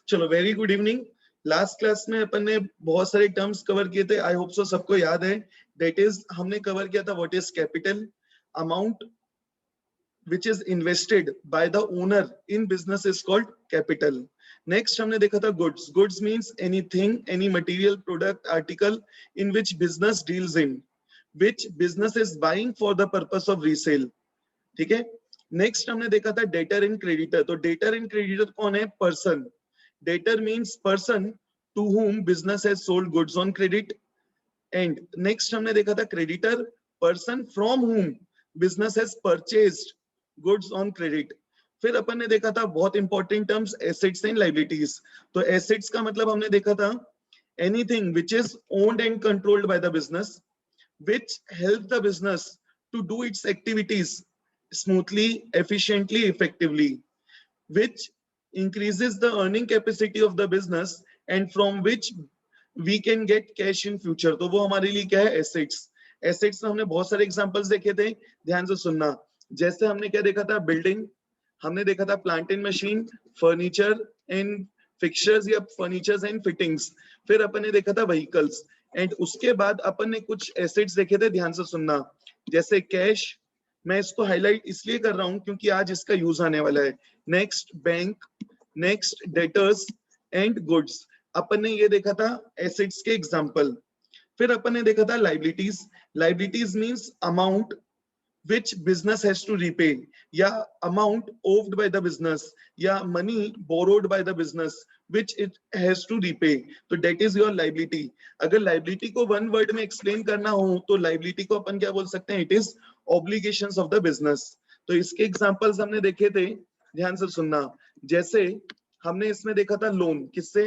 चलो, very good evening. Last class में अपन ने बहुत सारे टर्म्स कवर किए थे, आई होप सो सबको याद है। दैट इज हमने कवर किया था what is capital, amount which is invested by the owner in business is called capital. Next हमने देखा था goods. Goods means anything, any material, product, article in which business deals in, which business is buying for the purpose of resale. ठीक है। Next हमने देखा था debtor and creditor. तो debtor and creditor कौन है? Person. Debtor means person to whom business has sold goods on credit. And next हमने देखा था creditor, person from whom business has purchased goods on credit. फिर अपन ने देखा था बहुत important terms assets and liabilities. तो एसेट्स का मतलब हमने देखा था anything which is owned and controlled by the business, which help the business to do its activities smoothly, efficiently, effectively, which increases the earning capacity of the business and from which we can get cash in future. तो वो हमारे लिए क्या है? Assets. Assets में हमने बहुत सारे एग्जांपल्स देखे थे, ध्यान से सुनना। जैसे हमने क्या देखा था? बिल्डिंग, हमने देखा था plant and machine, furniture and fixtures या फर्नीचर्स एंड फिटिंग्स। फिर अपन ने देखा था व्हीकल्स। एंड उसके बाद अपन ने कुछ एसेट्स देखे थे, ध्यान से सुनना, जैसे कैश। मैं इसको हाईलाइट इसलिए कर रहा हूं क्योंकि आज इसका यूज आने वाला है। Next bank, next debtors and goods. अपन ने ये देखा था एसेट्स के एग्जांपल। फिर अपन ने देखा था liabilities. Liabilities means amount which business has to repay, या amount owed by the business, या money borrowed by the business which it has to repay. तो that is your liability. अगर liability को one word में explain करना हो तो liability को अपन क्या बोल सकते हैं? It is obligations of the business. तो इसके examples हमने देखे थे, ध्यान से सुनना। जैसे हमने इसमें देखा था लोन, किससे?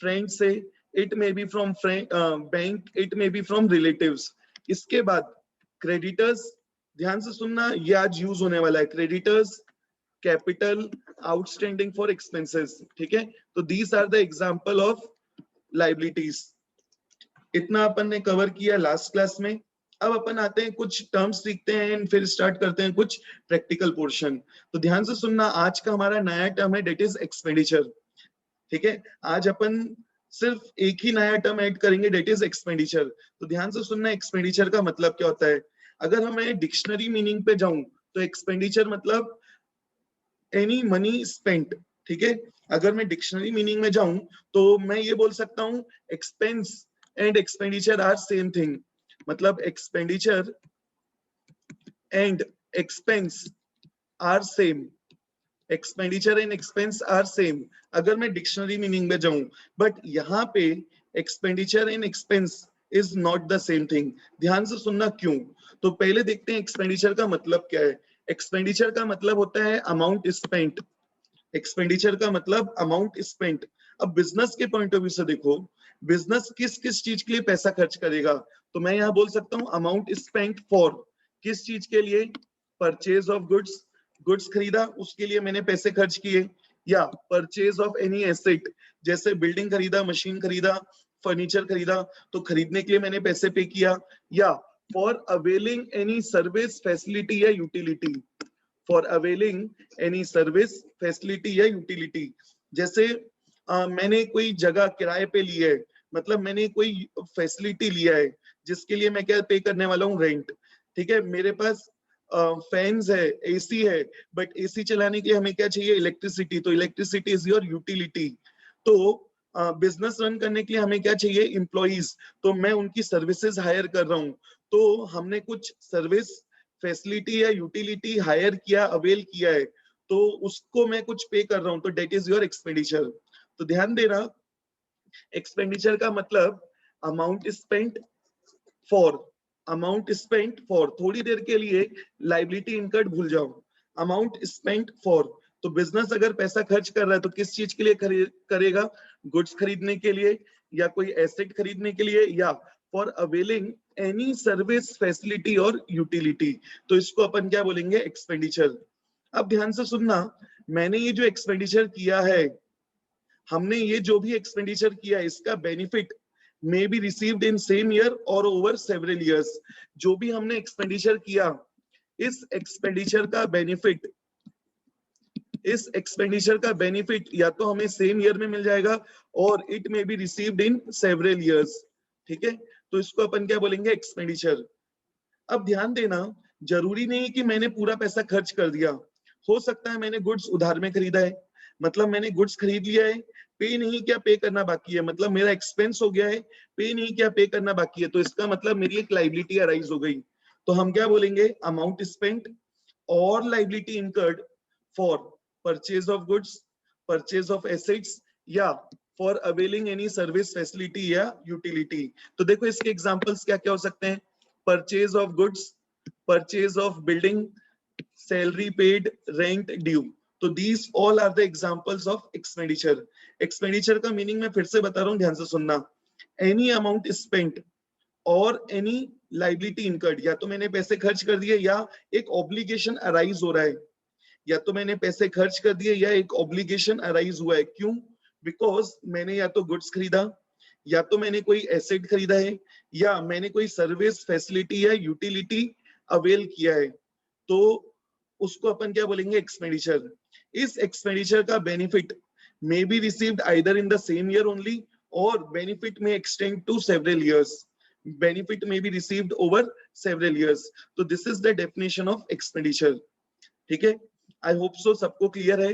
फ्रेंड से। It may be from bank, it may be from relatives. इसके बाद क्रेडिटर्स, ध्यान से सुनना, ये आज यूज होने वाला है। Creditors, capital, outstanding for expenses. ठीक है, तो these are the example of liabilities. इतना अपन ने कवर किया लास्ट क्लास में। अब अपन आते हैं कुछ टर्म्स सीखते हैं, फिर स्टार्ट करते हैं कुछ प्रैक्टिकल पोर्शन। तो ध्यान से सुनना, आज का हमारा नया टर्म है डेट इज एक्सपेंडिचर। ठीक है, आज अपन सिर्फ एक ही नया टर्म ऐड करेंगे, डेट इज एक्सपेंडिचर। तो ध्यान से सुनना, एक्सपेंडिचर का मतलब क्या होता है। अगर हमें डिक्शनरी मीनिंग पे जाऊं तो एक्सपेंडिचर मतलब एनी मनी स्पेंट। ठीक है, अगर मैं डिक्शनरी मीनिंग में जाऊं तो मैं ये बोल सकता हूं expense and expenditure are same thing. मतलब expenditure and expense are same, expenditure and expense are same, अगर मैं डिक्शनरी मीनिंग में जाऊं। बट यहाँ पे expenditure and expense is not the same thing. ध्यान से सुनना क्यों। तो पहले देखते हैं एक्सपेंडिचर का मतलब क्या है। एक्सपेंडिचर का मतलब होता है अमाउंट स्पेंट। एक्सपेंडिचर का मतलब अमाउंट स्पेंट। अब बिजनेस के पॉइंट ऑफ व्यू से देखो, बिजनेस किस किस चीज के लिए पैसा खर्च करेगा। तो मैं यहाँ बोल सकता हूँ अमाउंट स्पेंट फॉर, किस चीज के लिए? परचेज ऑफ गुड्स, गुड्स खरीदा उसके लिए मैंने पैसे खर्च किए। या परचेज ऑफ एनी एसेट, जैसे बिल्डिंग खरीदा, मशीन खरीदा, फर्नीचर खरीदा, तो खरीदने के लिए मैंने पैसे पे किया। या for availing any service, facility या utility, for availing any service, facility या यूटिलिटी। जैसे मैंने कोई जगह किराए पे ली है, मतलब मैंने कोई फैसिलिटी लिया है जिसके लिए मैं क्या पे करने वाला हूँ? रेंट। ठीक है, मेरे पास फैंस है, एसी है, बट एसी चलाने के लिए हमें क्या चाहिए? इलेक्ट्रिसिटी। तो इलेक्ट्रिसिटी इज योर यूटिलिटी। तो बिजनेस रन करने के लिए हमें क्या चाहिए? इम्प्लॉइज। तो मैं उनकी सर्विसेज हायर कर रहा हूँ। तो हमने कुछ सर्विस, फैसिलिटी या यूटिलिटी हायर किया, अवेल किया है, तो उसको मैं कुछ पे कर रहा हूँ, तो डेट इज योर एक्सपेंडिचर। तो ध्यान देना, एक्सपेंडिचर का मतलब amount spent for, amount spent for, थोड़ी देर के लिए लाइबिलिटी इनकर्ड भूल जाओ, अमाउंट स्पेंट फॉर। तो बिजनेस अगर पैसा खर्च कर रहा है तो किस चीज के लिए करेगा? गुड्स खरीदने के लिए, या कोई एसेट खरीदने के लिए, या for availing any service, facility और यूटिलिटी। तो इसको अपन क्या बोलेंगे? एक्सपेंडिचर। अब ध्यान से सुनना, मैंने ये जो एक्सपेंडिचर किया है, हमने ये जो भी एक्सपेंडिचर किया है, इसका benefit may be received in same year or over several years. जो भी हमने एक्सपेंडिचर किया, इस एक्सपेंडिचर का बेनिफिट, इस एक्सपेंडिचर का बेनिफिट या तो हमें सेम ईयर में मिल जाएगा और it may be received in several years, ठीक है। तो इसको अपन क्या बोलेंगे, एक्सपेंडिचर। अब ध्यान देना, जरूरी नहीं कि मैंने पूरा पैसा खर्च कर दिया, हो सकता है मैंने गुड्स उधार में खरीदा है, मतलब मैंने गुड्स खरीद लिया है, पे नहीं किया, पे करना बाकी है, मतलब मेरा एक्सपेंस हो गया है, पे नहीं किया, पे करना बाकी है, तो इसका मतलब मेरी एक लाइबिलिटी अराइज हो गई। तो हम क्या बोलेंगे, अमाउंट स्पेंट और liability incurred for purchase of goods, purchase of assets, या for availing any service, facility या यूटिलिटी। तो देखो इसके एग्जांपल्स क्या क्या हो सकते हैं, purchase of goods, purchase of building, salary paid, rent due। तो these all are the examples of expenditure। expenditure का मीनिंग मैं फिर से बता रहा हूँ, ध्यान से सुनना। any amount spent और any liability incurred, या तो मैंने पैसे खर्च कर दिए या एक ऑब्लिगेशन अराइज हो रहा है, या तो मैंने पैसे खर्च कर दिए या एक ऑब्लिगेशन अराइज हुआ है। क्यों? बिकॉज मैंने या तो गुड्स खरीदा, या तो मैंने कोई एसेट खरीदा है, या मैंने कोई सर्विस, फैसिलिटी या यूटिलिटी अवेल किया है, तो उसको अपन क्या बोलेंगे, एक्सपेंडिचर। इस एक्सपेंडिचर का benefit may be received either in the same year only, और benefit may extend to several years, benefit may be received over several years. तो this is the definition of expenditure, ठीक है। I hope so सबको clear है।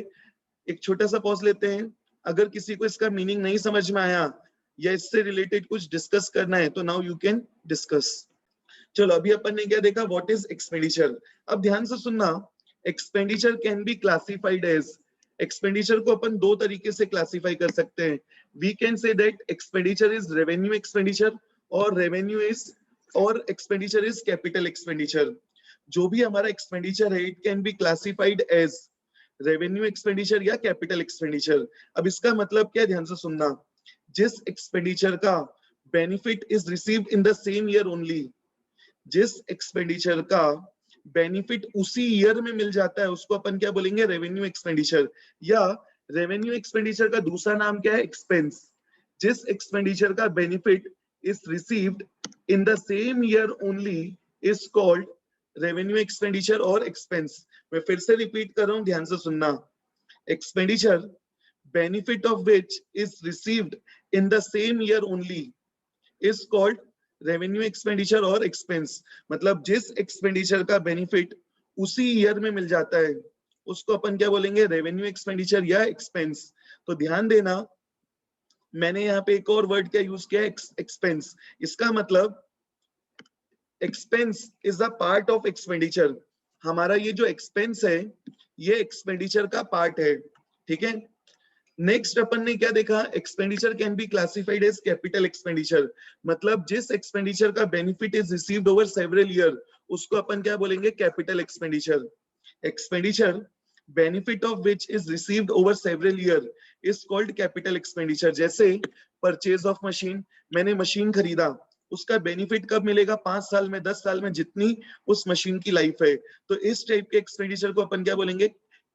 एक छोटा सा pause लेते हैं, अगर किसी को इसका मीनिंग नहीं समझ में आया या इससे रिलेटेड कुछ डिस्कस करना है तो नाउ यू कैन डिस्कस। चलो अभी अपन ने क्या देखा, व्हाट इज एक्सपेंडिचर। अब ध्यान से सुनना, expenditure can be classified as, expenditure को अपन दो तरीके से क्लासिफाई कर सकते हैं। We can say that expenditure is revenue expenditure, और रेवेन्यू इज, और एक्सपेंडिचर इज कैपिटल एक्सपेंडिचर। जो भी हमारा एक्सपेंडिचर है, it can be classified as revenue expenditure या कैपिटल एक्सपेंडिचर। अब इसका मतलब क्या है, ध्यान से सुनना, जिस एक्सपेंडिचर का benefit is received in the same year only, जिस एक्सपेंडिचर का बेनिफिट उसी ईयर में मिल जाता है, उसको अपन क्या बोलेंगे, रेवेन्यू एक्सपेंडिचर। या रेवेन्यू एक्सपेंडिचर का दूसरा नाम क्या है, एक्सपेंस। जिस एक्सपेंडिचर का benefit is received in the same year only is called revenue expenditure और एक्सपेंस। मैं फिर से रिपीट कर रहा हूं, ध्यान से सुनना, expenditure benefit of which is received in the same year only is called revenue expenditure और एक्सपेंस। मतलब जिस एक्सपेंडिचर का बेनिफिट उसी ईयर में मिल जाता है, उसको अपन क्या बोलेंगे, रेवेन्यू एक्सपेंडिचर या एक्सपेंस। तो ध्यान देना, मैंने यहाँ पे एक और वर्ड क्या यूज किया, एक्सपेंस। इसका मतलब expense is a part of expenditure. हमारा ये जो एक्सपेंस है, ये एक्सपेंडिचर का पार्ट है, ठीक है। नेक्स्ट अपन ने क्या देखा, expenditure can be classified as capital expenditure. मतलब जिस एक्सपेंडिचर का benefit is received over several year, उसको अपन क्या बोलेंगे, capital expenditure. Expenditure benefit of which is received over several year is called capital expenditure. जैसे परचेज ऑफ मशीन, मैंने machine खरीदा, उसका बेनिफिट कब मिलेगा, 5 साल में, 10 साल में, जितनी उस मशीन की लाइफ है। तो इस टाइप के एक्सपेंडिचर को अपन क्या बोलेंगे,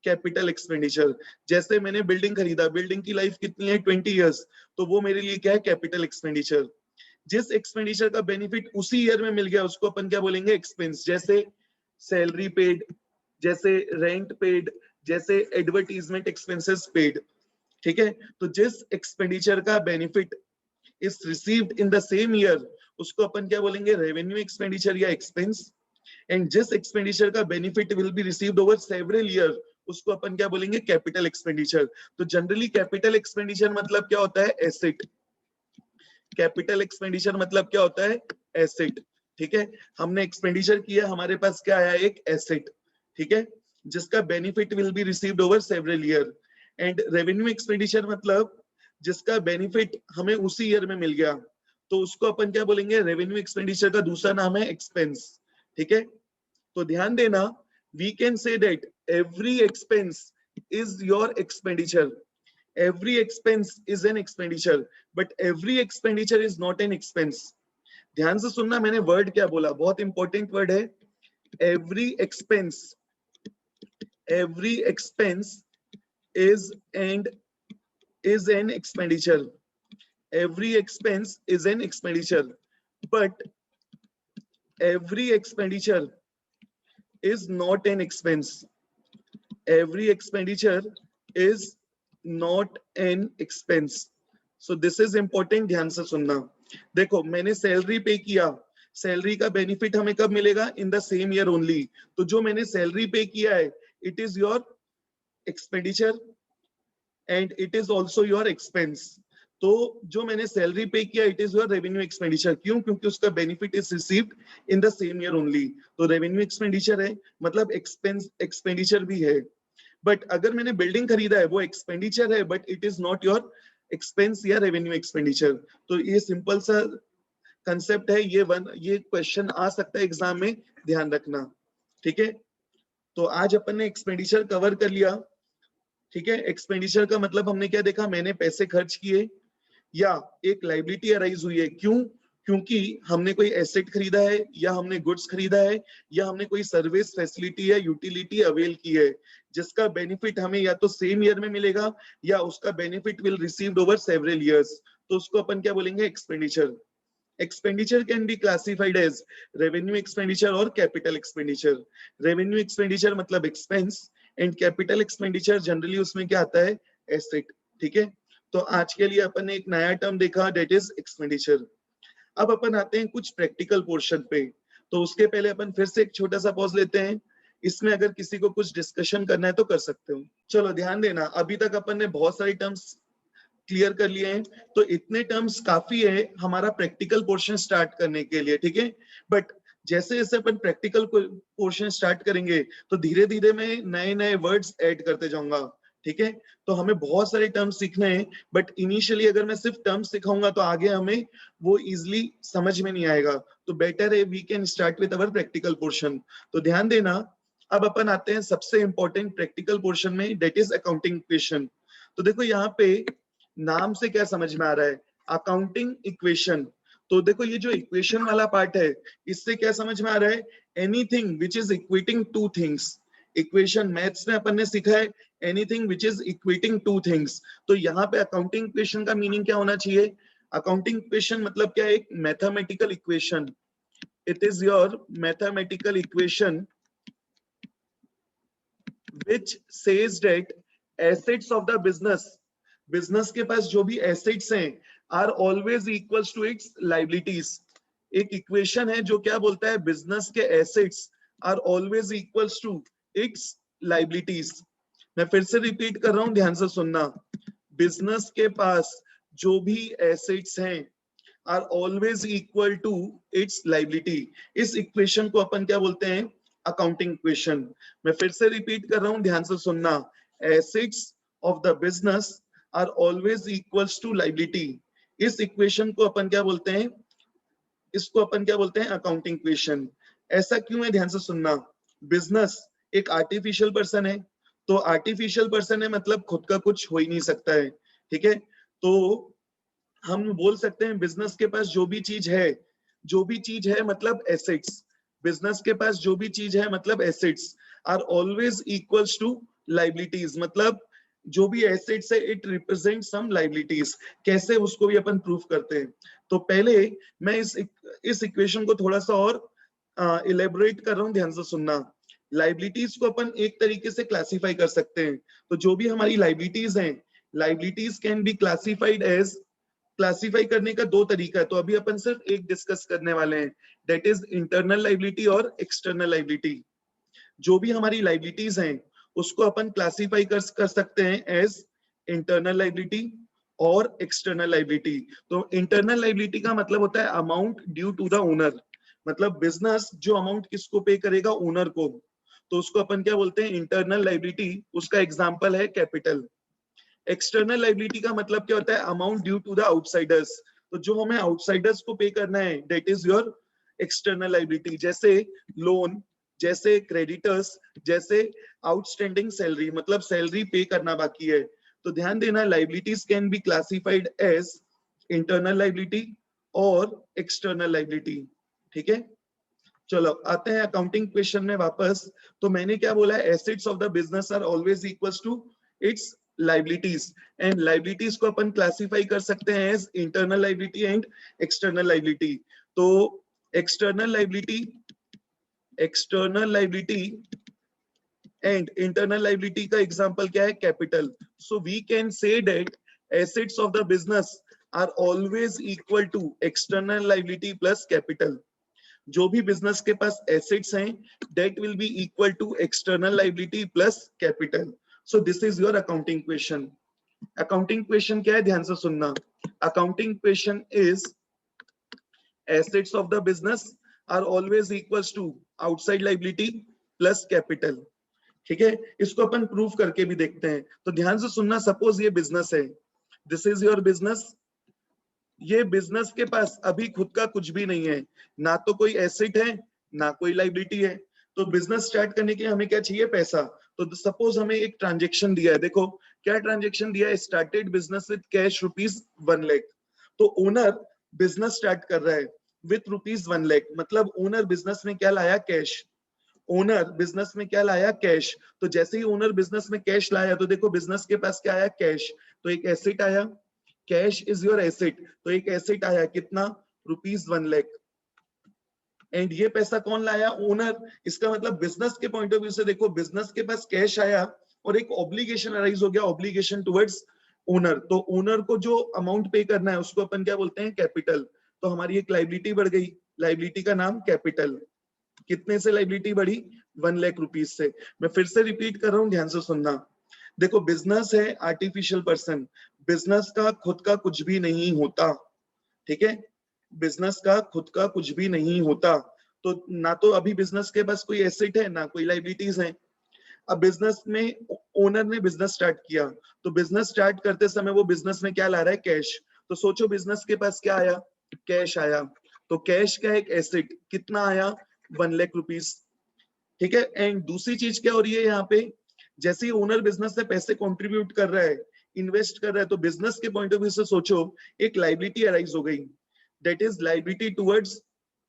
कैपिटल एक्सपेंडिचर। जैसे मैंने बिल्डिंग खरीदा, बिल्डिंग की लाइफ कितनी है, 20 इयर्स, तो वो मेरे लिए क्या है, कैपिटल एक्सपेंडिचर। जिस एक्सपेंडिचर का बेनिफिट उसी ईयर में मिल गया, उसको अपन क्या बोलेंगे, एक्सपेंस। जैसे सैलरी पेड, जैसे रेंट पेड, जैसे एडवर्टीजमेंट एक्सपेंसेस पेड, ठीक है। तो जिस एक्सपेंडिचर का benefit is received in the same year, उसको अपन क्या बोलेंगे, रेवेन्यू एक्सपेंडिचर या एक्सपेंस। एंड जिस एक्सपेंडिचर का benefit will be received over several year, उसको अपन क्या बोलेंगे, कैपिटल एक्सपेंडिचर। तो जनरली कैपिटल एक्सपेंडिचर मतलब क्या होता है, एसेट। कैपिटल एक्सपेंडिचर मतलब क्या होता है, एसेट, ठीक है। हमने एक्सपेंडिचर किया, हमारे पास क्या आया, एक एसेट, ठीक है, जिसका benefit will be received over several year. And revenue expenditure मतलब जिसका बेनिफिट हमें उसी ईयर में मिल गया, तो उसको अपन क्या बोलेंगे, रेवेन्यू एक्सपेंडिचर का दूसरा नाम है एक्सपेंस, ठीक है। तो ध्यान देना, we can say that every expense is your expenditure, every expense is an expenditure, but every expenditure is not an expense। ध्यान से सुनना, मैंने वर्ड क्या बोला, बहुत इंपॉर्टेंट वर्ड है, every expense, every expense is and is an expenditure, every expense is an expenditure, but every expenditure is not an expense। every expenditure is not an expense. So this is important, ध्यान से सुनना. देखो मैंने salary पे किया, salary का benefit हमें कब मिलेगा? इन द सेम ईयर ओनली. तो जो मैंने सैलरी पे किया है, it is your expenditure and it is also your expense. तो जो मैंने सैलरी पे किया, it is your revenue expenditure. क्यों? क्योंकि उसका benefit is received in the same year only. तो रेवेन्यू एक्सपेंडिचर है, मतलब एक्सपेंस एक्सपेंडिचर भी है. बट अगर मैंने बिल्डिंग खरीदा है, वो एक्सपेंडिचर है, but it is not your expense या रेवेन्यू एक्सपेंडिचर. तो ये सिंपल सा कंसेप्ट है. ये क्वेश्चन आ सकता है एग्जाम में, ध्यान रखना. ठीक है, तो आज अपन ने एक्सपेंडिचर कवर कर लिया. ठीक है, एक्सपेंडिचर का मतलब हमने क्या देखा? मैंने पैसे खर्च किए या एक लाइबिलिटी अराइज हुई है. क्यों? क्योंकि हमने कोई एसेट खरीदा है, या हमने गुड्स खरीदा है, या हमने कोई सर्विस फैसिलिटी या यूटिलिटी अवेल की है, जिसका बेनिफिट हमें या तो सेम ईयर में मिलेगा, या उसका benefit will received over several years. तो उसको अपन क्या बोलेंगे? Expenditure. Expenditure can be classified as revenue expenditure और capital expenditure. Revenue expenditure मतलब expense and capital expenditure generally उसमें क्या आता है? Asset. ठीक है, तो आज के लिए अपन ने एक नया टर्म देखा, that is expenditure. अब अपन आते हैं कुछ प्रैक्टिकल पोर्शन पे. तो उसके पहले अपन फिर से एक छोटा सा पॉज लेते हैं. इसमें अगर किसी को कुछ डिस्कशन करना है तो कर सकते हो. चलो ध्यान देना, अभी तक अपन ने बहुत सारी टर्म्स क्लियर कर लिए हैं. तो इतने टर्म्स काफी है हमारा प्रैक्टिकल पोर्शन स्टार्ट करने के लिए. ठीक है, बट जैसे जैसे अपन प्रैक्टिकल पोर्शन स्टार्ट करेंगे, तो धीरे धीरे मैं नए नए वर्ड्स ऐड करते जाऊंगा. ठीक है, तो हमें बहुत सारे टर्म्स सीखने हैं, बट इनिशियली अगर मैं सिर्फ टर्म्स सिखाऊंगा तो आगे हमें वो इजिली समझ में नहीं आएगा. तो बेटर है we can start with our practical portion. तो ध्यान देना, अब अपन आते हैं सबसे इंपॉर्टेंट प्रैक्टिकल पोर्शन में, दैट इज अकाउंटिंग इक्वेशन. तो देखो यहाँ पे नाम से क्या समझ में आ रहा है? Accounting equation. तो देखो ये जो इक्वेशन वाला पार्ट है, इससे क्या समझ में आ रहा है? Anything which is equating two things. Equation maths में अपन ने सीखा है anything which is equating two things. तो यहाँ पे अकाउंटिंग इक्वेशन का मीनिंग क्या होना चाहिए? अकाउंटिंग इक्वेशन मतलब क्या है? एक mathematical equation. It is your mathematical equation which says that assets of the business के पास जो भी एसेट्स हैं are always equals to its liabilities. एक इक्वेशन है जो क्या बोलता है? बिजनेस के assets are always equals to its liabilities. मैं फिर से रिपीट कर रहा हूं, ध्यान से सुनना. बिजनेस के पास जो भी एसेट्स हैं are always equal to its liability. इस इक्वेशन को अपन क्या बोलते हैं? Accounting equation. मैं फिर से रिपीट कर रहा हूं, ध्यान से सुनना. Assets of the business are always equals to liability. इस इक्वेशन को अपन क्या बोलते हैं? इसको अपन क्या बोलते हैं? Accounting equation. ऐसा क्यों है? ध्यान से सुनना. बिजनेस एक आर्टिफिशियल पर्सन है. तो आर्टिफिशियल पर्सन है मतलब खुद का कुछ हो ही नहीं सकता है. ठीक है, तो हम बोल सकते हैं बिजनेस के पास जो भी चीज है मतलब एसेट्स. बिजनेस के पास जो भी चीज है मतलब assets are always equals to liabilities. मतलब जो भी एसेट्स है इट रिप्रेजेंट सम लाइबिलिटीज. कैसे? उसको भी अपन प्रूफ करते हैं. तो पहले मैं इस इक्वेशन को थोड़ा सा और इलेबोरेट कर रहा हूं, ध्यान से सुनना. लाइबिलिटीज को अपन एक तरीके से क्लासिफाई कर सकते हैं. तो जो भी हमारी लाइबिलिटीज हैं, liabilities can be classified as. Classify करने का दो तरीका है, तो अभी अपन सिर्फ एक डिस्कस करने वाले हैं, दैट इज इंटरनल लाइबिलिटी और एक्सटर्नल लाइबिलिटी. जो भी हमारी लाइबिलिटीज हैं उसको अपन क्लासिफाई कर सकते हैं एज इंटरनल लाइबिलिटी और एक्सटर्नल लाइबिलिटी. तो इंटरनल लाइबिलिटी का मतलब होता है amount due to the owner. मतलब बिजनेस जो अमाउंट किसको पे करेगा? ओनर को. तो उसको अपन क्या बोलते हैं? Internal liability. उसका एग्जांपल है कैपिटल. एक्सटर्नल लाइबिलिटी का मतलब क्या होता है? Amount due to the outsiders. तो जो हमें आउटसाइडर्स को पे करना है, that is your external liability. जैसे लोन, जैसे क्रेडिटर्स, जैसे आउटस्टैंडिंग सैलरी, मतलब सैलरी पे करना बाकी है. तो ध्यान देना, liabilities can be classified as internal liability और एक्सटर्नल लाइबिलिटी. ठीक है, चलो आते हैं अकाउंटिंग क्वेश्चन में वापस. तो मैंने क्या बोला? Assets of the business are always equals to its liabilities. And liabilities को अपन क्लासिफाई कर सकते हैं as internal liability and external liability. तो external liability and internal liability का एग्जांपल क्या है? Capital. So we can say that assets of the business are always equal to external liability plus capital. जो भी business के पास assets हैं that will be equal to external liability plus capital. So this is your accounting question. Accounting question क्या है? ध्यान से सुनना. Accounting question is assets of the business are always equals to outside liability plus capital. ठीक है, इसको अपन prove करके भी देखते हैं. तो ध्यान से सुनना. सपोज ये बिजनेस है, दिस इज योर बिजनेस. ये बिजनेस के पास अभी खुद का कुछ भी नहीं है, ना तो कोई एसेट है ना कोई लाइबिलिटी है. तो बिजनेस स्टार्ट करने के लिए हमें क्या चाहिए? पैसा. तो सपोज हमें एक ट्रांजेक्शन दिया है. देखो क्या ट्रांजेक्शन दिया है? Started business with cash ₹1 lakh. तो ओनर बिजनेस स्टार्ट कर रहा है विथ ₹1 लाख. मतलब ओनर बिजनेस में क्या लाया? कैश. ओनर बिजनेस में क्या लाया? कैश. तो जैसे ही ओनर बिजनेस में कैश लाया तो देखो बिजनेस के पास क्या आया? कैश. तो एक एसेट आया. Cash is your asset. तो एक एसेट आया कितना? ₹1 लाख. एंड ये पैसा कौन लाया? ओनर. इसका मतलब बिजनेस के पॉइंट ऑफ व्यू से देखो, बिजनेस के पास कैश आया और एक ऑब्लिगेशन अराइज हो गया, ऑब्लिगेशन टुवर्ड्स ओनर. तो ओनर को जो अमाउंट पे करना है उसको अपन क्या बोलते हैं? कैपिटल. तो हमारी एक लाइबिलिटी बढ़ गई. लाइबिलिटी का नाम कैपिटल. कितने से लाइबिलिटी बढ़ी? ₹1 लाख से. मैं फिर से रिपीट कर रहा हूं, ध्यान से सुनना. देखो बिजनेस है आर्टिफिशियल पर्सन. बिजनेस का खुद का कुछ भी नहीं होता. ठीक है, बिजनेस का खुद का कुछ भी नहीं होता. तो ना तो अभी बिजनेस के पास कोई एसेट है ना कोई लाइबिलिटीज है. अब बिजनेस में ओनर ने बिजनेस स्टार्ट किया. तो बिजनेस स्टार्ट करते समय वो बिजनेस में क्या ला रहा है? कैश. तो सोचो बिजनेस के पास क्या आया? कैश आया. तो कैश का एक एसेट कितना आया? ₹1 लाख. ठीक है. एंड दूसरी चीज क्या हो रही है यहाँ पे? जैसे ही ओनर बिजनेस से पैसे कंट्रीब्यूट कर रहा है, इन्वेस्ट कर रहा है, तो बिजनेस के पॉइंट ऑफ व्यू से सोचो एक लाइबिलिटी अराइज हो गई. That is liability towards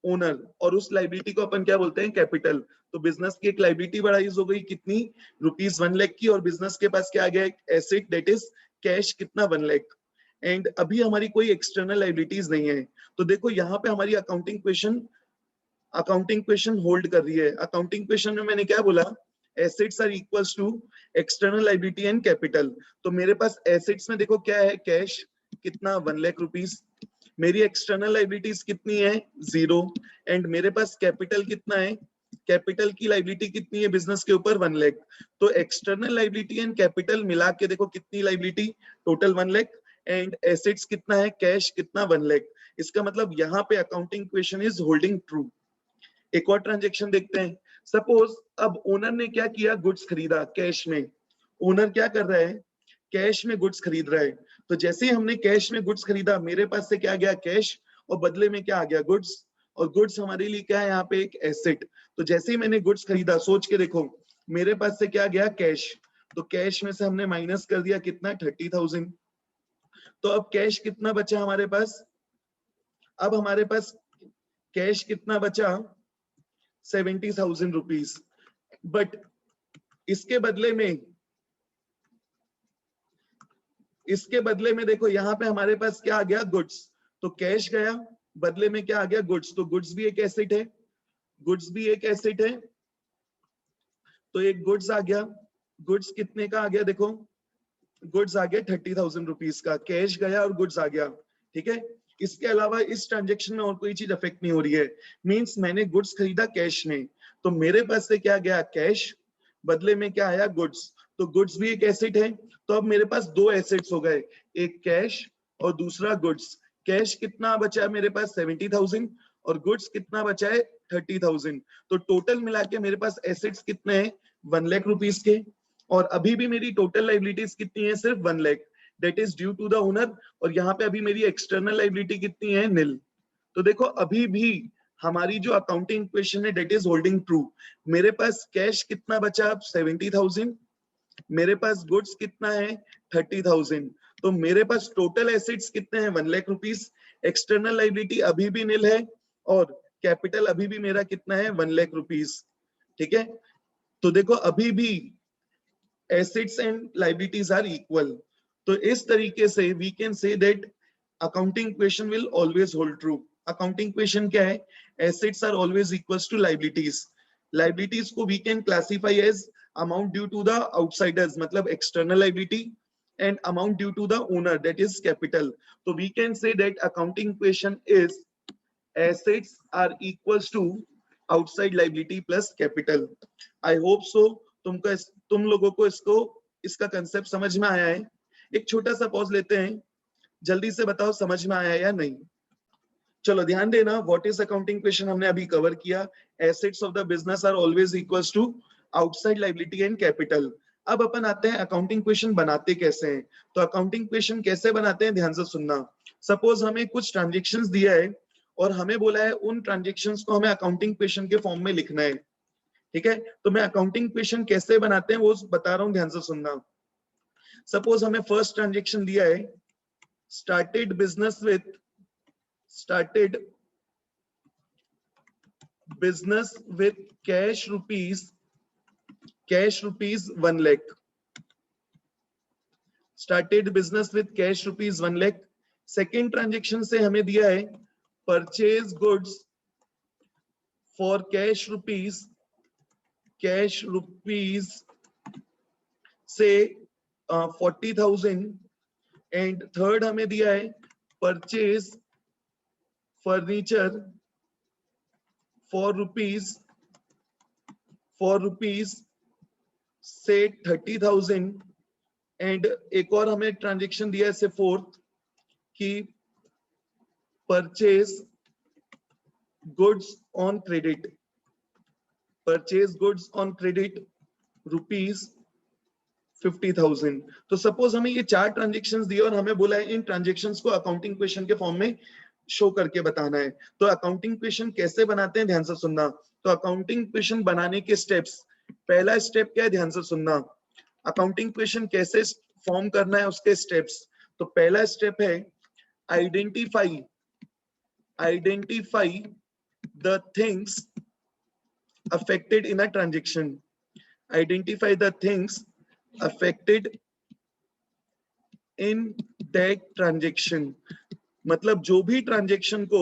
owner. और उस लाइबिलिटी को अपन क्या बोलते हैं? कैपिटल. तो बिजनेस की एक लाइबिलिटी अराइज हो गई कितनी? ₹1 लाख की. और बिजनेस के पास क्या आ गया? एक एसेट दैट इज कैश. कितना? 1 लाख. एंड अभी हमारी कोई एक्सटर्नल लाइबिलिटीज नहीं है. तो देखो यहाँ पे हमारी अकाउंटिंग क्वेश्चन होल्ड कर रही है. अकाउंटिंग क्वेश्चन में मैंने क्या बोला? Assets are equals to external liability and capital. तो मेरे पास एसेट्स में देखो क्या है? कैश. कितना? ₹1 लाख. मेरी एक्सटर्नल लाइबिलिटीज कितनी है? 0. एंड मेरे पास कैपिटल कितना है? कैपिटल की लाइबिलिटी कितनी है बिजनेस के ऊपर? 1 लाख. तो एक्सटर्नल लाइबिलिटी एंड कैपिटल मिला के देखो कितनी liability? Total 1 lakh. And assets कितना है? कैश. कितना? 1 लाख. इसका मतलब यहाँ पे accounting question is holding true. एक और ट्रांजेक्शन देखते हैं. सपोज अब ओनर ने क्या किया? गुड्स खरीदा कैश में. ओनर क्या कर रहा है? कैश में गुड्स खरीद रहा है. तो जैसे ही हमने कैश में गुड्स खरीदा, मेरे पास से क्या गया? कैश. और बदले में क्या आ गया? गुड्स. और गुड्स हमारे लिए क्या है? यहाँ पे एक एसेट. तो जैसे ही मैंने गुड्स खरीदा, सोच के देखो मेरे पास से क्या गया? कैश. तो कैश में से हमने माइनस कर दिया कितना? 30,000. तो अब कैश कितना बचा हमारे पास? अब हमारे पास कैश कितना बचा? ₹70,000. बट इसके बदले में देखो यहाँ पे हमारे पास क्या आ गया? गुड्स. तो कैश गया, बदले में क्या आ गया? गुड्स. तो गुड्स भी एक एसेट है. गुड्स भी एक एसेट है. तो एक गुड्स आ गया. गुड्स कितने का आ गया? देखो गुड्स आ गया ₹30,000 का. कैश गया और गुड्स आ गया. ठीक है. इसके अलावा इस ट्रांजेक्शन में और कोई चीज अफेक्ट नहीं हो रही है. मींस मैंने गुड्स खरीदा कैश में, तो मेरे पास से क्या गया? कैश. बदले में क्या आया? गुड्स. तो गुड्स भी एक एसेट है. तो अब मेरे पास दो एसेट्स हो गए, एक कैश और दूसरा गुड्स. कैश कितना बचा है मेरे पास? 70,000. और गुड्स कितना बचा है? 30,000. तो टोटल मिला के मेरे पास एसेट्स कितने हैं? ₹1 लाख के. और अभी भी मेरी टोटल लाइबिलिटीज कितनी है? सिर्फ 1 lakh. That is due to the owner. और यहाँ पे अभी मेरी एक्सटर्नल लाइबिलिटी कितनी है? निल. तो देखो अभी भी हमारी जो अकाउंटिंग इक्वेशन है दैट इज होल्डिंग ट्रू. मेरे पास कैश कितना बचा? 70,000. मेरे पास गुड्स कितना है? 30,000. तो मेरे पास टोटल एसेट्स कितने हैं? ₹1 लाख. एक्सटर्नल लाइबिलिटी अभी भी निल है और कैपिटल अभी भी मेरा कितना है? ₹1 लाख. ठीक है. तो देखो अभी भी assets and liabilities are equal. तो इस तरीके से we can say that accounting equation will always hold true. accounting equation क्या है? assets are always equals to liabilities. liabilities को we can classify as amount due to the outsiders मतलब external liability and amount due to the owner, that is capital. So we can say that accounting equation is assets are equals to outside liability plus capital. I hope so तुम लोगों को इसका concept समझ में आया है. एक छोटा सा पॉज लेते हैं, जल्दी से बताओ समझ में आया या नहीं. चलो ध्यान देना, व्हाट इज अकाउंटिंग इक्वेशन हमने अभी कवर किया. Assets of the business are always equals to outside liability and capital. अब अपन आते हैं अकाउंटिंग इक्वेशन बनाते कैसे हैं. तो अकाउंटिंग इक्वेशन कैसे बनाते हैं ध्यान से सुनना. सपोज हमें कुछ ट्रांजेक्शंस दिया है और हमें बोला है उन ट्रांजेक्शंस को हमें अकाउंटिंग इक्वेशन के फॉर्म में लिखना है. ठीक है, तो मैं अकाउंटिंग इक्वेशन कैसे बनाते हैं वो बता रहा हूं, ध्यान से सुनना. सपोज हमें फर्स्ट ट्रांजेक्शन दिया है, started business with cash rupees 1 lakh. Started business with cash rupees 1 lakh. Second transaction से हमें दिया है purchase goods for cash rupees से 40,000. एंड थर्ड हमें दिया है परचेज फर्नीचर फॉर रुपीज से 30,000. एंड एक और हमें ट्रांजेक्शन दिया है से फोर्थ कि purchase goods on credit rupees 50,000. तो सपोज हमें ये 4 ट्रांजेक्शंस दिए और हमें बोला है इन ट्रांजेक्शंस को अकाउंटिंग इक्वेशन के फॉर्म में शो करके बताना है. तो अकाउंटिंग इक्वेशन कैसे बनाते हैं ध्यान से सुनना. तो अकाउंटिंग इक्वेशन बनाने के स्टेप्स, पहला स्टेप क्या है ध्यान से सुनना. अकाउंटिंग इक्वेशन कैसे फॉर्म करना है उसके स्टेप्स. तो पहला स्टेप है identify the things affected in a transaction. Identify the things affected in that transaction. मतलब जो भी ट्रांजेक्शन को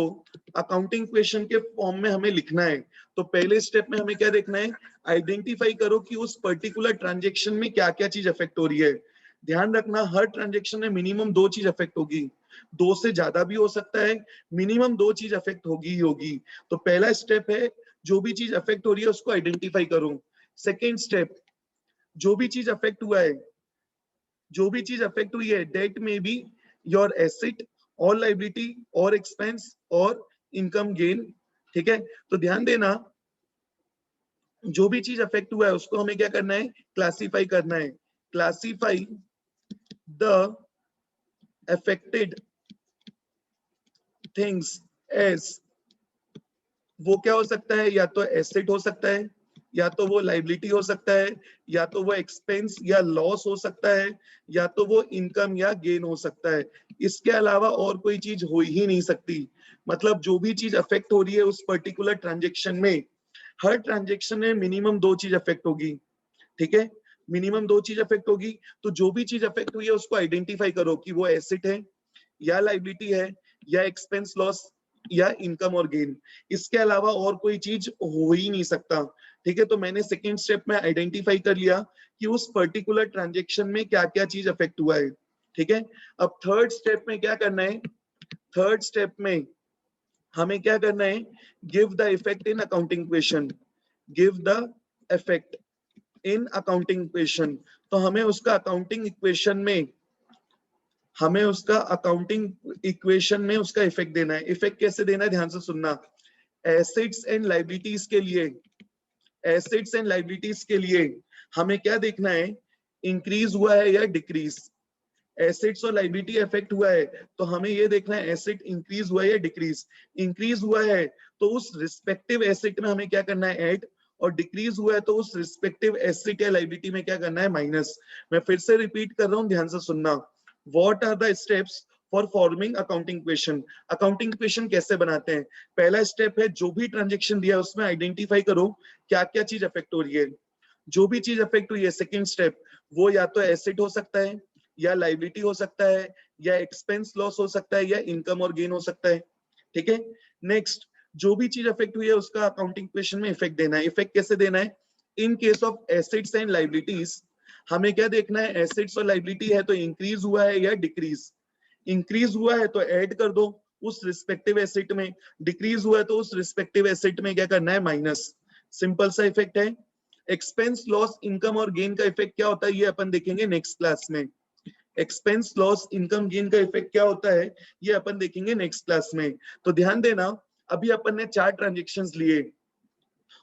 अकाउंटिंग इक्वेशन के फॉर्म में हमें लिखना है, तो पहले स्टेप में हमें क्या देखना है, आइडेंटिफाई करो कि उस पर्टिकुलर ट्रांजेक्शन में क्या क्या चीज अफेक्ट हो रही है. ध्यान रखना हर ट्रांजेक्शन में मिनिमम 2 चीज अफेक्ट होगी, 2 से ज्यादा भी हो सकता है, मिनिमम 2 चीज अफेक्ट होगी ही होगी. तो पहला स्टेप है जो भी चीज अफेक्ट हो रही है उसको आइडेंटिफाई करो. सेकेंड स्टेप, जो भी चीज अफेक्ट हुई है डेट में बी योर एसेट और लाइबिलिटी और एक्सपेंस और इनकम गेन. ठीक है, तो ध्यान देना जो भी चीज अफेक्ट हुआ है उसको हमें क्या करना है, क्लासिफाई करना है. Classify the affected things as, वो क्या हो सकता है, या तो एसेट हो सकता है, या तो वो लाइबिलिटी हो सकता है, या तो वो एक्सपेंस या लॉस हो सकता है, या तो वो इनकम या गेन हो सकता है. इसके अलावा और कोई चीज हो ही नहीं सकती. मतलब जो भी चीज अफेक्ट हो रही है उस पर्टिकुलर ट्रांजेक्शन में, हर ट्रांजेक्शन में मिनिमम 2 चीज अफेक्ट होगी. ठीक है, मिनिमम 2 चीज अफेक्ट होगी. तो जो भी चीज अफेक्ट हुई है उसको आइडेंटिफाई करो कि वो एसेट है या लाइबिलिटी है या एक्सपेंस लॉस या इनकम और गेन. इसके अलावा और कोई चीज हो ही नहीं सकता. ठीक है, तो मैंने सेकेंड स्टेप में आइडेंटिफाई कर लिया कि उस पर्टिकुलर ट्रांजेक्शन में क्या क्या चीज अफेक्ट हुआ है. ठीक है, अब थर्ड स्टेप में क्या करना है, थर्ड स्टेप में हमें क्या करना है, give the effect in accounting equation. Give the effect in accounting equation. तो हमें उसका अकाउंटिंग इक्वेशन में उसका इफेक्ट देना है. इफेक्ट कैसे देना है ध्यान से सुनना. एसेट्स एंड लाइबिलिटीज के लिए हमें क्या देखना है, इंक्रीज हुआ है या डिक्रीज. एसेट्स और लाइबिलिटी इफेक्ट हुआ है तो हमें ये देखना है एसेट इंक्रीज हुआ है या डिक्रीज. इंक्रीज हुआ है तो उस रिस्पेक्टिव एसेट में हमें क्या करना है, ऐड. और डिक्रीज हुआ है तो उस रिस्पेक्टिव एसेट या लाइबिलिटी में क्या करना है, माइनस. मैं फिर से रिपीट कर रहा हूं, ध्यान से सुनना. What are the steps for forming accounting equation. Accounting equation कैसे बनाते हैं. पहला स्टेप है जो भी ट्रांजेक्शन दिया है उसमें आइडेंटिफाई करो क्या क्या चीज अफेक्ट हो रही है. जो भी चीज अफेक्ट हुई है, सेकेंड स्टेप, वो या तो एसेट हो सकता है या लाइबिलिटी हो सकता है या एक्सपेंस लॉस हो सकता है या इनकम और गेन हो सकता है. ठीक है, नेक्स्ट, जो भी चीज अफेक्ट हुई है उसका अकाउंटिंग इक्वेशन में इफेक्ट देना है. इफेक्ट कैसे देना है, in case of assets and liabilities हमें क्या देखना है, एसेट्स और लाइबिलिटी है तो इंक्रीज हुआ है या डिक्रीज। इंक्रीज हुआ है तो ऐड कर दो उस रिस्पेक्टिव एसेट में, डिक्रीज हुआ है तो उस रिस्पेक्टिव एसेट में क्या करना है, माइनस। सिंपल सा इफेक्ट है। एक्सपेंस लॉस इनकम और गेन का इफेक्ट क्या होता है ये अपन देखेंगे नेक्स्ट क्लास में। एक्सपेंस लॉस इनकम गेन का इफेक्ट क्या होता है ये अपन देखेंगे नेक्स्ट क्लास में। तो ध्यान देना, अभी अपन ने 4 ट्रांजेक्शंस लिए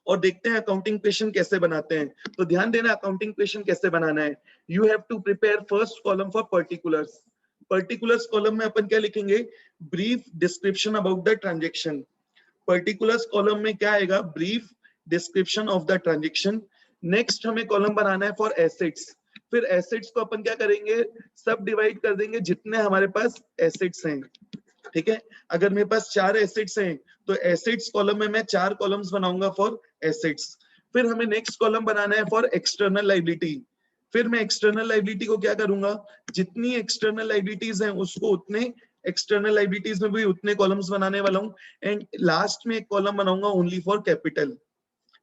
और देखते हैं अकाउंटिंग क्वेश्चन कैसे बनाते हैं। तो ध्यान देना अकाउंटिंग क्वेश्चन कैसे बनाना है। You have to prepare first column for particulars. Particulars column में अपन क्या लिखेंगे, brief description about the transaction. Particulars column में क्या आएगा, brief description of the transaction. Next हमें कॉलम बनाना है फॉर एसेट्स। फिर एसेट्स को अपन क्या करेंगे, सब डिवाइड कर देंगे जितने हमारे पास एसेट्स हैं। ठीक है, अगर मेरे पास 4 एसेट्स हैं तो एसेट्स कॉलम में मैं 4 कॉलम्स बनाऊंगा फॉर एसेट्स। फिर हमें नेक्स्ट कॉलम बनाना है फॉर एक्सटर्नल लाइबिलिटी। फिर मैं एक्सटर्नल लाइबिलिटी को क्या करूंगा, जितनी एक्सटर्नल लाइबिलिटीज हैं उसको उतने एक्सटर्नल लाइबिलिटीज में भी उतने कॉलम्स बनाने वाला हूं। एंड लास्ट में एक कॉलम बनाऊंगा ओनली फॉर कैपिटल।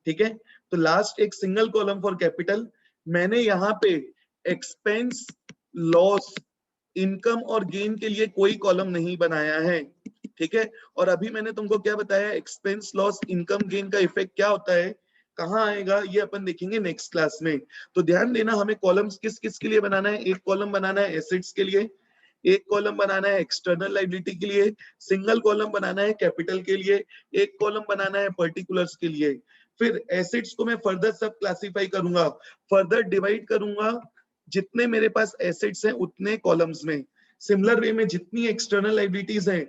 ठीक है, तो लास्ट एक सिंगल कॉलम फॉर कैपिटल। मैंने यहाँ पे एक्सपेंस लॉस इनकम और गेन के लिए कोई कॉलम नहीं बनाया है। ठीक है, और अभी मैंने तुमको क्या बताया, एक्सपेंस लॉस इनकम गेन का इफेक्ट क्या होता है, कहाँ आएगा, ये अपन देखेंगे नेक्स्ट क्लास में। तो ध्यान देना हमें कॉलम्स किस किस के लिए बनाना है। एक कॉलम बनाना है एसेट्स के लिए, एक कॉलम बनाना है एक्सटर्नल लाइबिलिटी के लिए, सिंगल कॉलम बनाना है कैपिटल के लिए, एक कॉलम बनाना है पर्टिकुलर्स के लिए। फिर एसेट्स को मैं फर्दर सब क्लासिफाई करूंगा, फर्दर डिवाइड करूंगा जितने मेरे पास एसेट्स हैं उतने कॉलम्स में। सिमिलर वे में जितनी एक्सटर्नल लाइबिलिटीज हैं,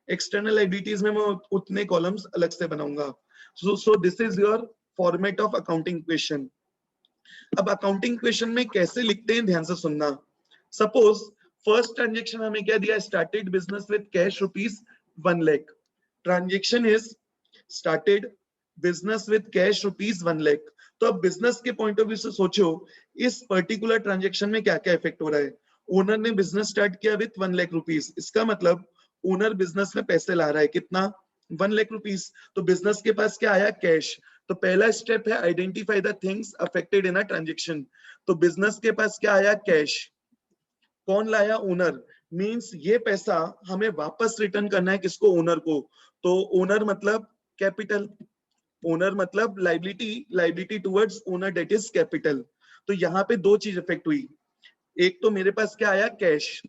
एक्सटर्नल लाइबिलिटीज में मैं उतने कॉलम्स अलग से बनाऊंगा। सो this is your format of accounting question. अब अकाउंटिंग क्वेश्चन में कैसे लिखते हैं ध्यान से सुनना। सपोज फर्स्ट ट्रांजेक्शन हमें क्या दिया, started business with cash rupees 1 lakh. Transaction is started business with cash rupees 1 lakh. तो अब बिजनेस के पॉइंट ऑफ व्यू से सोचो इस पर्टिकुलर ट्रांजेक्शन में क्या क्या इफेक्ट हो रहा है। ओनर ने बिजनेस स्टार्ट किया विद 1 लाख रुपीज, इसका मतलब ओनर बिजनेस में पैसे ला रहा है, कितना, 1 लाख रुपीज। तो बिजनेस के पास क्या आया, कैश। तो पहला स्टेप है identify the things affected in a transaction. तो बिजनेस के पास क्या आया, कैश। कौन लाया, ओनर। मींस ये पैसा हमें वापस रिटर्न करना है, किसको, ओनर को। तो ओनर मतलब कैपिटल, ओनर मतलब liability, liability towards owner that is capital. तो यहाँ पे दो चीज इफेक्ट हुई, एक तो मेरे पास क्या आया, कैश।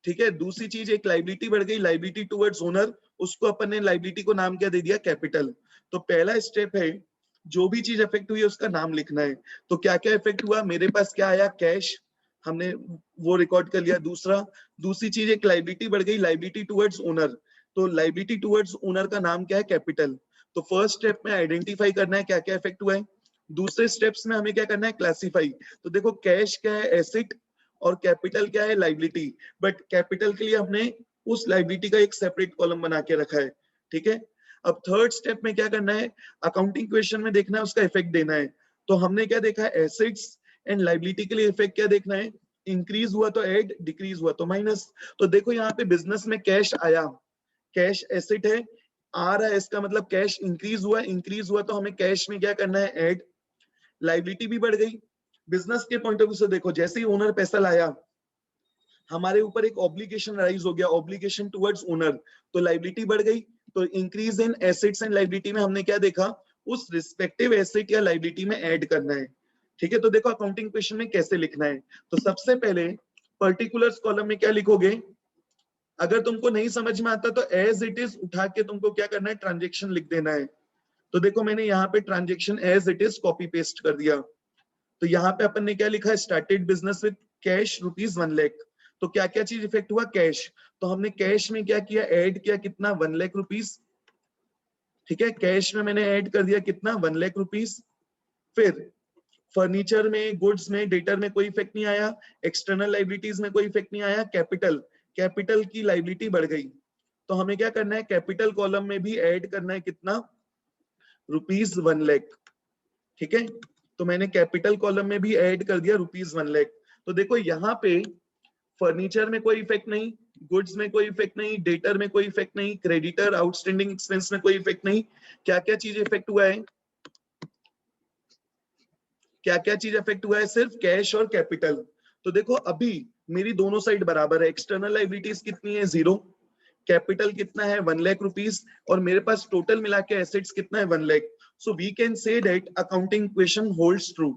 ठीक है, दूसरी चीज एक लाइबिलिटी बढ़ गई, लाइबिलिटी टुवर्ड्स ओनर, उसको अपन ने लाइबिलिटी को नाम क्या दे दिया, कैपिटल। तो पहला स्टेप है जो भी चीज इफेक्ट हुई है उसका नाम लिखना है। तो क्या क्या इफेक्ट हुआ, मेरे पास क्या आया, कैश, हमने वो रिकॉर्ड कर लिया। दूसरी चीज एक लाइबिलिटी बढ़ गई, लाइबिलिटी टुवर्ड्स ओनर। तो लाइबिलिटी टुवर्ड्स ओनर का नाम क्या है, कैपिटल। तो फर्स्ट स्टेप में आइडेंटिफाई करना है क्या क्या इफेक्ट हुआ है। दूसरे स्टेप्स में हमें क्या करना है, क्लासिफाई। तो देखो कैश क्या है, एसेट, और कैपिटल क्या है, लाइबिलिटी। बट कैपिटल के लिए हमने उस लाइबिलिटी का एक सेपरेट कॉलम बना के रखा है। ठीक है, अब थर्ड स्टेप में क्या करना है, अकाउंटिंग क्वेश्चन में देखना है उसका इफेक्ट देना है। तो हमने क्या देखा है, एसेट्स एंड लाइबिलिटी के लिए इफेक्ट क्या देखना है, इंक्रीज हुआ तो ऐड, डिक्रीज हुआ तो माइनस। तो देखो यहाँ पे बिजनेस में कैश आया, कैश एसेट है, आ रहा है, इसका मतलब कैश इंक्रीज हुआ तो हमें कैश में क्या करना है, ऐड। लाइबिलिटी भी बढ़ गई, बिजनेस के पॉइंट ऑफ व्यू से देखो, जैसे ही ओनर पैसा लाया हमारे ऊपर एक ऑब्लिगेशन राइज हो गया, ऑब्लिगेशन टुवर्ड्स ओनर, तो लाइबिलिटी बढ़ गई। तो increase in assets and liability में हमने क्या देखा, उस रिस्पेक्टिव एसेट या लाइबिलिटी में ऐड करना है। ठीक है, तो देखो अकाउंटिंग क्वेश्चन में कैसे लिखना है। तो सबसे पहले पर्टिकुलर्स कॉलम में क्या लिखोगे, अगर तुमको नहीं समझ में आता तो एज इट इज उठा के तुमको क्या करना है, ट्रांजेक्शन लिख देना है। तो देखो मैंने यहाँ पे transaction as it is copy paste कर दिया। तो यहाँ पे अपन ने क्या लिखा है, started business with cash rupees 1 lakh. तो क्या क्या चीज इफेक्ट हुआ, कैश। तो हमने कैश में क्या किया, ऐड किया, कितना, 1 लाख रुपीज। ठीक है, कैश में मैंने ऐड कर दिया कितना, 1 लाख रुपीज। फिर फर्नीचर में, गुड्स में, डेटर में कोई इफेक्ट नहीं आया, एक्सटर्नल लाइबिलिटीज में कोई इफेक्ट नहीं आया, कैपिटल, कैपिटल की लाइबिलिटी बढ़ गई। तो हमें क्या करना है, कैपिटल कॉलम में भी ऐड करना है, कितना, रुपीज 1 लाख। ठीक है, तो मैंने कैपिटल कॉलम में भी ऐड कर दिया रुपीज 1 लाख। तो देखो यहाँ पे फर्नीचर में कोई इफेक्ट नहीं, गुड्स में कोई इफेक्ट नहीं, डेटर में कोई इफेक्ट नहीं, क्रेडिटर आउटस्टैंडिंग एक्सपेंस में कोई इफेक्ट नहीं। क्या क्या चीज इफेक्ट हुआ है, क्या क्या चीज अफेक्ट हुआ है? सिर्फ कैश और कैपिटल। तो देखो अभी मेरी दोनों साइड बराबर है, एक्सटर्नल लाइबिलिटीज कितनी है? 0, कैपिटल कितना है? 1 लाख रुपीस, और मेरे पास टोटल मिला के एसेट्स कितना है? 1 lakh. So we can say that accounting equation holds true.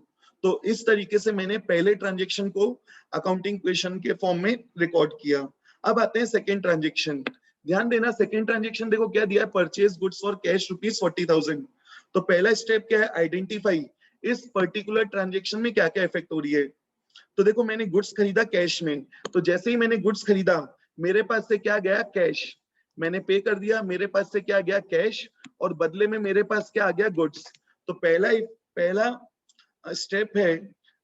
तो इस तरीके से मैंने पहले ट्रांजेक्शन को अकाउंटिंग इक्वेशन के फॉर्म में रिकॉर्ड किया। अब आते हैं सेकेंड ट्रांजेक्शन। ध्यान देना, सेकेंड ट्रांजेक्शन देखो क्या दिया है? Purchase goods for cash ₹40,000। तो पहला स्टेप क्या है? आइडेंटिफाई इस पर्टिकुलर ट्रांजेक्शन में क्या क्या इफेक्ट हो रही है। तो देखो मैंने गुड्स खरीदा कैश में, तो जैसे ही मैंने गुड्स खरीदा मेरे पास से क्या गया? कैश। मैंने पे कर दिया, मेरे पास से क्या गया? कैश, और बदले में मेरे पास क्या आ गया? गुड्स। तो पहला स्टेप है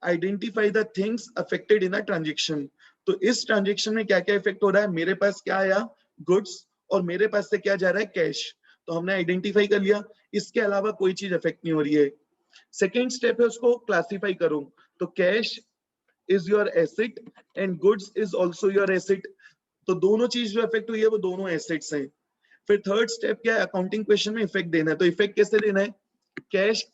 identify the things affected in a transaction. तो इस ट्रांजेक्शन में क्या क्या इफेक्ट हो रहा है? मेरे पास क्या आया? गुड्स, और मेरे पास से क्या जा रहा है? कैश। तो हमने आइडेंटिफाई कर लिया, इसके अलावा कोई चीज अफेक्ट नहीं हो रही है। सेकेंड स्टेप है उसको क्लासिफाई करो। तो cash is your asset and goods is also your asset. तो दोनों चीज जो इफेक्ट हुई है वो दोनों एसेट्स हैं। फिर थर्ड स्टेप क्या है? अकाउंटिंग क्वेश्चन में इफेक्ट देना है। तो इफेक्ट कैसे देना है? कैश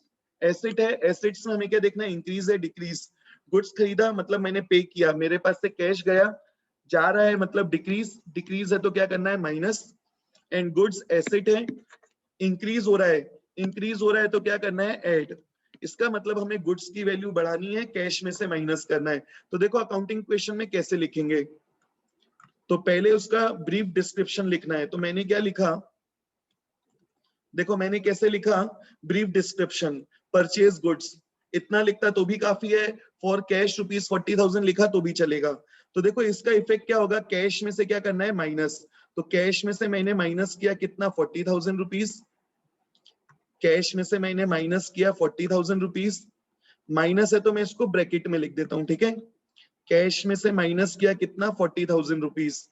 एसेट है, एसेट्स में हमें क्या देखना है? इंक्रीज है डिक्रीज। गुड्स खरीदा मतलब मैंने पे किया, मेरे पास से कैश गया, जा रहा है मतलब डिक्रीज, डिक्रीज है तो क्या करना है? माइनस। एंड गुड्स एसेट है, इंक्रीज हो रहा है, इंक्रीज हो रहा है तो क्या करना है? ऐड। इसका मतलब हमें गुड्स की वैल्यू बढ़ानी है, कैश में से माइनस करना है। तो देखो अकाउंटिंग क्वेश्चन में कैसे लिखेंगे। तो पहले उसका ब्रीफ डिस्क्रिप्शन लिखना है। तो मैंने क्या लिखा? देखो मैंने कैसे लिखा ब्रीफ डिस्क्रिप्शन। परचेज गुड्स इतना लिखता तो भी काफी है, फॉर कैश ₹40,000 लिखा तो भी चलेगा। तो देखो इसका इफेक्ट क्या होगा? कैश में से क्या करना है? माइनस। तो कैश में से मैंने माइनस किया कितना? ₹40,000। कैश में से मैंने माइनस किया ₹40,000। माइनस है तो मैं इसको ब्रैकेट में लिख देता हूं, ठीक है। कैश में से माइनस किया कितना? ₹40,000।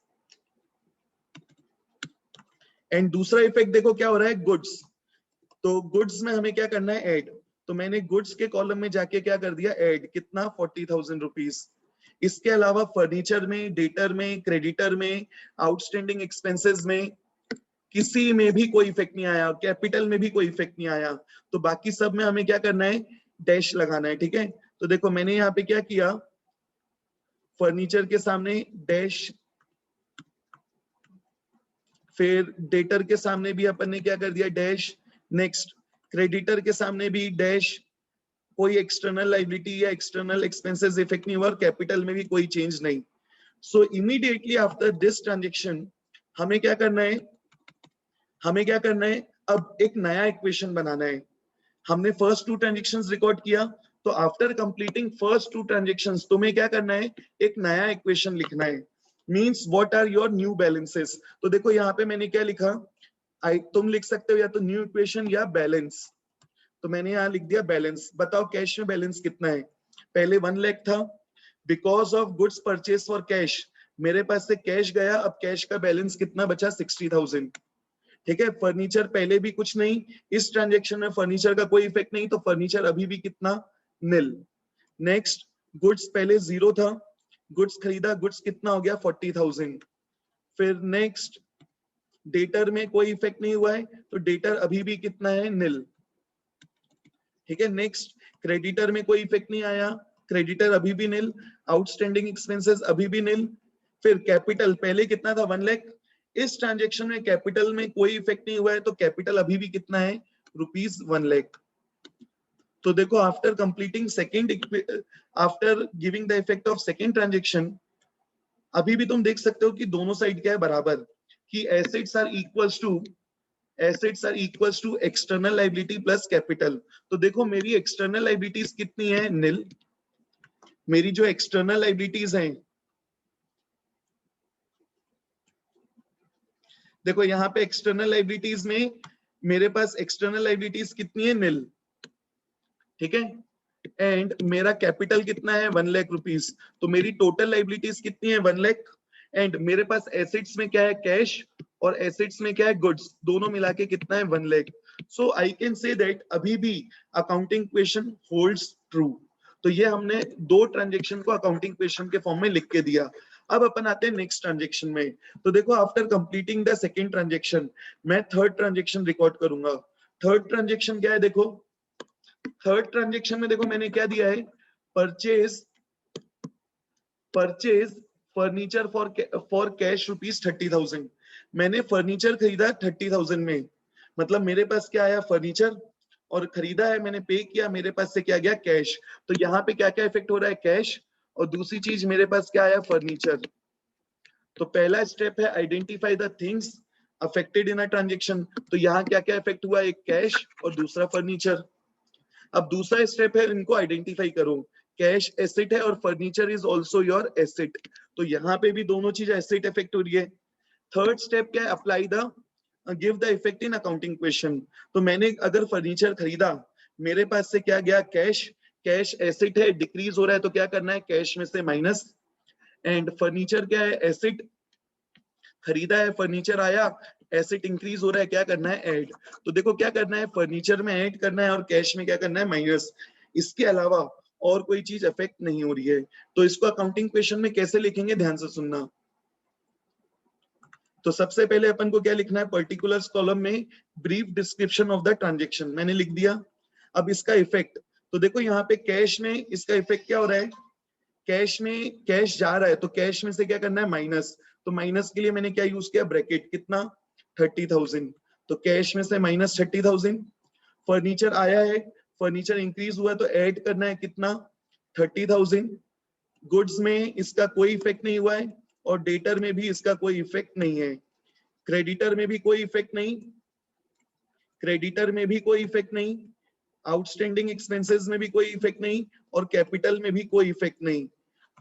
एंड दूसरा इफेक्ट देखो क्या हो रहा है? गुड्स। तो गुड्स में हमें क्या करना है? ऐड। तो मैंने गुड्स के कॉलम में जाके क्या कर दिया? ऐड। कितना? ₹40,000। इसके अलावा फर्नीचर में, डेटर में, क्रेडिटर में, आउटस्टैंडिंग एक्सपेंसेस में किसी में भी कोई इफेक्ट नहीं आया, कैपिटल में भी कोई इफेक्ट नहीं आया। तो बाकी सब में हमें क्या करना है? डैश लगाना है, ठीक है। तो देखो मैंने यहाँ पे क्या किया? फर्नीचर के सामने डैश, फिर डेटर के सामने भी अपन ने क्या कर दिया? डैश। नेक्स्ट क्रेडिटर के सामने भी डैश। कोई एक्सटर्नल लाइबिलिटी या एक्सटर्नल एक्सपेंसेस इफेक्ट नहीं हुआ, और कैपिटल में भी कोई चेंज नहीं। सो इमीडिएटली आफ्टर दिस ट्रांजेक्शन हमें क्या करना है? हमें क्या करना है? अब एक नया इक्वेशन बनाना है। हमने फर्स्ट 2 ट्रांजेक्शंस रिकॉर्ड किया, तो आफ्टर कंप्लीटिंग फर्स्ट 2 ट्रांजेक्शंस तुम्हें क्या करना है? एक नया इक्वेशन लिखना है। Means what are your new balances. तो देखो यहाँ पे मैंने क्या लिखा? तुम लिख सकते हो या तो न्यू इक्वेशन या बैलेंस। तो मैंने यहाँ लिख दिया बैलेंस। बताओ कैश में बैलेंस कितना है? पहले 1 लाख था, because of goods purchase for cash मेरे पास से कैश गया, अब कैश का बैलेंस कितना बचा? 60,000, ठीक है। फर्नीचर पहले भी कुछ नहीं, इस ट्रांजेक्शन में फर्नीचर का कोई इफेक्ट नहीं, तो फर्नीचर अभी भी कितना? निल। नेक्स्ट गुड्स पहले 0 था, गुड्स खरीदा, गुड्स कितना हो गया? 40,000। फिर नेक्स्ट डेटर में कोई इफेक्ट नहीं हुआ है, तो डेटर अभी भी कितना है? निल, ठीक है। नेक्स्ट क्रेडिटर में कोई इफेक्ट नहीं आया, क्रेडिटर अभी भी निल। आउटस्टैंडिंग एक्सपेंसेस अभी भी निल। फिर कैपिटल पहले कितना था? 1 लाख। इस ट्रांजेक्शन में कैपिटल में कोई इफेक्ट नहीं हुआ है, तो कैपिटल अभी भी कितना है? ₹1 लाख। तो देखो after completing second, after giving the effect of second transaction, अभी भी तुम देख सकते हो कि दोनों साइड क्या है? बराबर। कि assets are equals to external liability plus capital. तो देखो मेरी एक्सटर्नल लाइबिलिटीज कितनी है? निल। मेरी जो एक्सटर्नल लाइबिलिटीज हैं, देखो यहाँ पे एक्सटर्नल लाइबिलिटीज में मेरे पास एक्सटर्नल लाइबिलिटीज कितनी है? निल, ठीक है। एंड मेरा कैपिटल कितना है? 1 लाख रुपीस। तो मेरी टोटल लाइबिलिटीज कितनी है? 1 लाख। एंड मेरे पास एसेट्स में क्या है? कैश, और एसेट्स में क्या है? गुड्स। दोनों मिला के कितना है? 1 लाख। सो आई कैन से दैट अभी भी अकाउंटिंग इक्वेशन होल्ड्स ट्रू। तो ये हमने 2 ट्रांजेक्शन को अकाउंटिंग इक्वेशन के फॉर्म में लिख के दिया। अब अपन आते हैं नेक्स्ट ट्रांजेक्शन में। तो देखो after completing the second transaction मैं थर्ड ट्रांजेक्शन रिकॉर्ड करूंगा। थर्ड ट्रांजेक्शन क्या है? देखो थर्ड ट्रांजेक्शन में देखो मैंने क्या दिया है, परचेज फर्नीचर फॉर कैश ₹30,000। मैंने फर्नीचर खरीदा 30,000 में, मतलब मेरे पास क्या आया, फर्नीचर, और खरीदा है मैंने, पे किया, मेरे पास से क्या गया, कैश। तो यहाँ पे क्या क्या इफेक्ट हो रहा है, कैश, और दूसरी चीज मेरे पास क्या आया, फर्नीचर। तो पहला स्टेप है identify the things affected in a transaction. तो यहाँ क्या क्या इफेक्ट हुआ, एक कैश और दूसरा फर्नीचर। अब दूसरा स्टेप है इनको आइडेंटिफाई करो, कैश एसेट है और furniture is also your asset. तो यहाँ पे भी दोनों चीज एसेट इफेक्ट हो रही है। थर्ड स्टेप क्या है, apply the give the effect in accounting question. तो मैंने अगर फर्नीचर खरीदा, मेरे पास से क्या गया, कैश, कैश एसेट है, डिक्रीज हो रहा है, तो क्या करना है, कैश में से माइनस। एंड फर्नीचर क्या है, एसेट, खरीदा है, फर्नीचर आया, एसेट इंक्रीज हो रहा है, क्या करना है, ऐड। तो देखो क्या करना है, फर्नीचर में ऐड करना है और कैश में क्या करना है, माइनस। इसके अलावा और कोई चीज अफेक्ट नहीं हो रही है। तो इसको अकाउंटिंग क्वेश्चन में कैसे लिखेंगे, ध्यान से सुनना। तो सबसे पहले अपन को क्या लिखना है, पर्टिकुलर्स कॉलम में brief description of the transaction मैंने लिख दिया। अब इसका इफेक्ट, तो देखो यहाँ पे कैश में इसका इफेक्ट क्या हो रहा है, कैश में कैश जा रहा है, तो कैश में से क्या करना है, माइनस। तो माइनस के लिए मैंने क्या यूज किया, ब्रैकेट, कितना, 30,000। तो कैश में से माइनस 30,000। फर्नीचर आया है, फर्नीचर इंक्रीज हुआ, तो ऐड करना है कितना, 30,000। गुड्स में इसका कोई इफेक्ट नहीं हुआ है और डेटर में भी इसका कोई इफेक्ट नहीं है। क्रेडिटर में भी कोई इफेक्ट नहीं, क्रेडिटर में भी कोई इफेक्ट नहीं, आउटस्टैंडिंग एक्सपेंसेस में भी कोई इफेक्ट नहीं, और कैपिटल में भी कोई इफेक्ट नहीं।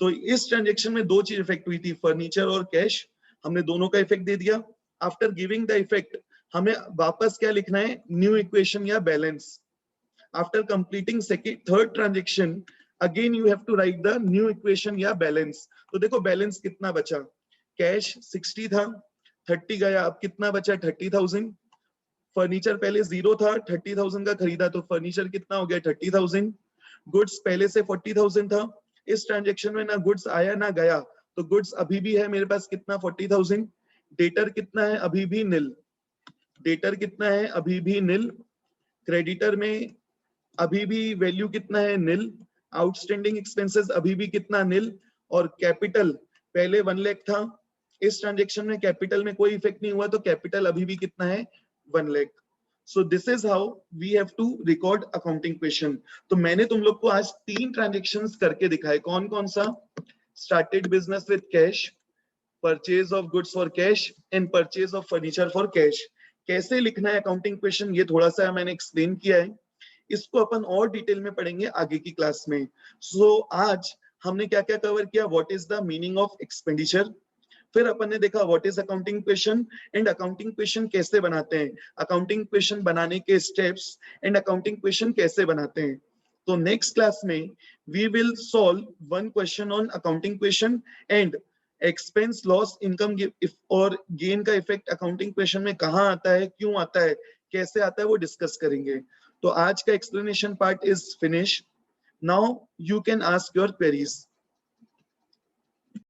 तो इस ट्रांजेक्शन में दो चीज इफेक्ट हुई थी, फर्नीचर और कैश, हमने दोनों का इफेक्ट दे दिया। आफ्टर गिविंग द इफेक्ट हमें वापस क्या लिखना है, न्यू इक्वेशन या balance. After completing second third transaction again you have to write the new equation या बैलेंस। तो देखो बैलेंस कितना बचा, कैश 60 था, 30 गया, अब कितना बचा, 30,000। फर्नीचर पहले 0 था, 30,000 का खरीदा, तो फर्नीचर कितना हो गया, 30,000। गुड्स पहले से 40,000 था, इस ट्रांजेक्शन में ना गुड्स आया ना गया, तो गुड्स अभी भी है मेरे पास कितना, 40,000। डेटर कितना है, अभी भी निल, डेटर कितना है, अभी भी निल। क्रेडिटर में अभी भी वैल्यू कितना है, निल। आउटस्टैंडिंग एक्सपेंसेस अभी भी कितना, निल। और कैपिटल पहले 1 लाख था, इस ट्रांजेक्शन में कैपिटल में कोई इफेक्ट नहीं हुआ, तो कैपिटल अभी भी कितना है, 1 lakh. So this is how we have to record accounting question. तो मैंने तुम लोग को आज 3 ट्रांजेक्शंस करके दिखाए, कौन कौन सा, started business with cash, purchase of goods for cash, and purchase of furniture for cash. कैसे लिखना है अकाउंटिंग क्वेश्चन, ये थोड़ा सा मैंने एक्सप्लेन किया है, इसको अपन और डिटेल में पढ़ेंगे आगे की क्लास में। सो आज हमने क्या क्या कवर किया, what is the meaning of expenditure, फिर अपन ने देखा what is accounting question and accounting question कैसे बनाते हैं, अकाउंटिंग क्वेश्चन बनाने के स्टेप्स एंड अकाउंटिंग क्वेश्चन कैसे बनाते हैं। तो नेक्स्ट क्लास में we will solve one question on accounting question and expense loss income और गेन का इफेक्ट अकाउंटिंग क्वेश्चन में कहाँ आता है, क्यों आता है, कैसे आता है, वो डिस्कस करेंगे। तो आज का explanation part is finish. Now you can ask your queries.